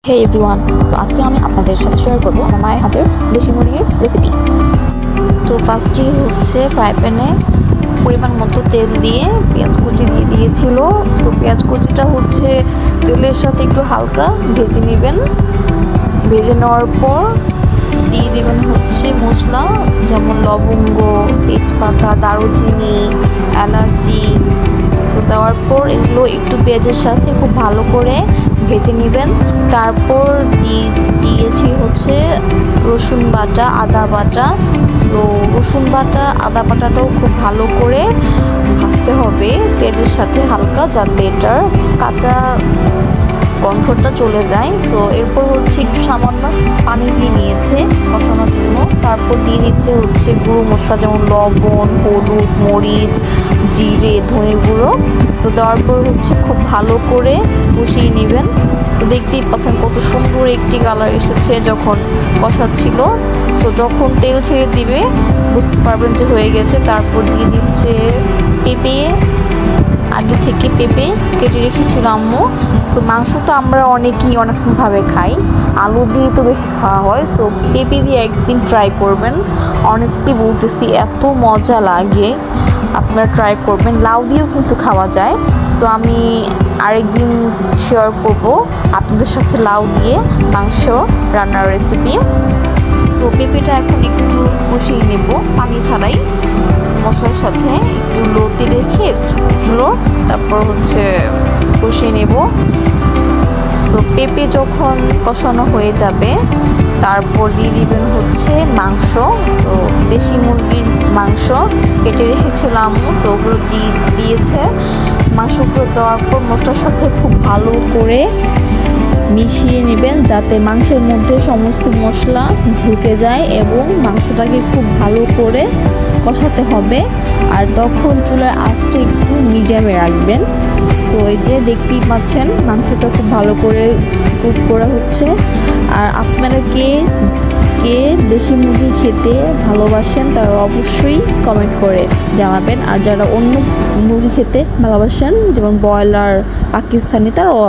হে everyone, so আজকে আমি আপনাদের সাথে শেয়ার করবো আমার মায়ের হাতের দেশি মুরগির রেসিপি। তো ফার্স্টেই হচ্ছে ফ্রাই প্যানে পরিমাণ মতো তেল দিয়ে পেঁয়াজ কুচি দিয়ে দিয়েছিল। সো পেঁয়াজ কুচিটা হচ্ছে তেলের সাথে একটু হালকা ভেজে নেবেন। ভেজে নেওয়ার পর দিয়ে দেবেন হচ্ছে মশলা, যেমন লবঙ্গ, তেজপাতা, দারুচিনি, এলাচি। সো দেওয়ার পর এগুলো একটু পেঁয়াজের সাথে খুব ভালো করে ভেজে নেবেন। তারপর দিয়েছি হচ্ছে রসুন বাটা, আদা বাটা। সো রসুন বাটা, আদা বাটাটাও খুব ভালো করে ভাজতে হবে পেঁয়াজের সাথে হালকা, যাতে এটার কাঁচা গন্ধটা চলে যায়। সো এরপর হচ্ছে একটু সামান্য পানি দিয়ে নিয়েছে কষানোর জন্য। তারপর দিয়ে দিচ্ছে হচ্ছে গুঁড়ো মশলা, যেমন লবণ, হলুদ, মরিচ, জিরে, ধনে গুঁড়ো। সো দেওয়ার পর হচ্ছে খুব ভালো করে কষিয়ে নেবেন। সো দেখতেই পাচ্ছেন কত সুন্দর একটি কালার এসেছে যখন কষাচ্ছিল। সো যখন তেল ছেড়ে দিবে বুঝতে পারবেন যে হয়ে গেছে। তারপর দিয়ে দিচ্ছে পেঁপে, আগে থেকে পেঁপে কেটে রেখেছিল আম্মু। সো মাংস তো আমরা অনেকেই অনেকভাবে খাই, আলু দিয়ে তো বেশি খাওয়া হয়। সো পেঁপে দিয়ে একদিন ট্রাই করবেন, অনেস্টলি বলতেছি এত মজা লাগে, আপনারা ট্রাই করবেন। লাউ দিয়েও কিন্তু খাওয়া যায়। সো আমি আরেকদিন শেয়ার করব আপনাদের সাথে লাউ দিয়ে মাংস রান্নার রেসিপি। সো পেঁপেটা এখন একটু কষিয়ে নেব পানি ছাড়াই মশলার সাথে, একটু লোতে রেখে চুলো, তারপর হচ্ছে কষিয়ে নেব। সো পেঁপে যখন কষানো হয়ে যাবে তারপর দিয়ে দিবেন হচ্ছে মাংস। সো দেশি মুরগির মাংস কেটে রেখেছিলাম, সো ওগুলো দিয়েছে। মাংসগুলো দেওয়ার পর মশলার সাথে খুব ভালো করে মিশিয়ে নেবেন, যাতে মাংসের মধ্যে সমস্ত মশলা ঢুকে যায়, এবং মাংসটাকে খুব ভালো করে কষাতে হবে। আর তখন চুলার আঁচটা একটু মিডিয়ামে রাখবেন। সো এই যে দেখতেই পাচ্ছেন মাংসটা খুব ভালো করে কুক করা হচ্ছে। আর আপনারা কে দেশি মুরগি খেতে ভালোবাসেন তারা অবশ্যই কমেন্ট করে জানাবেন। আর যারা অন্য মুরগি খেতে ভালোবাসেন, যেমন ব্রয়লার, পাকিস্তানি, তারাও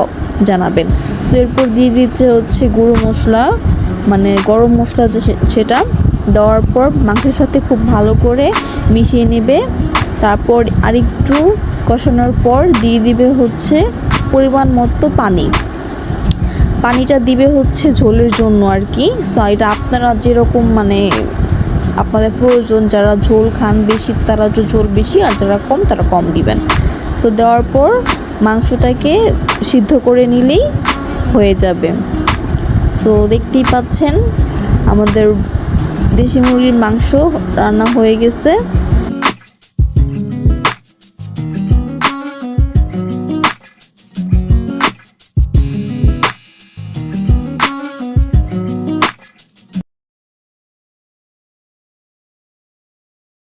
জানাবেন। সো এরপর দিয়ে দিচ্ছে হচ্ছে গুঁড়ো মশলা, মানে গরম মশলা সেটা দেওয়ার পর মাংসের সাথে খুব ভালো করে মিশিয়ে নেবে। তারপর আরেকটু কষানোর পর দিয়ে দিবে হচ্ছে পরিমাণ মতো পানিটা দিবে হচ্ছে ঝোলের জন্য আর কি। সো এটা আপনারা যেরকম মানে আপনাদের প্রয়োজন, যারা ঝোল খান বেশি তারা ঝোল বেশি, আর যারা কম তারা কম দিবেন। সো দেওয়ার পর মাংসটাকে সিদ্ধ করে নিলেই হয়ে যাবে। সো দেখতেই পাচ্ছেন আমাদের দেশি মুরগির মাংস রান্না হয়ে গেছে।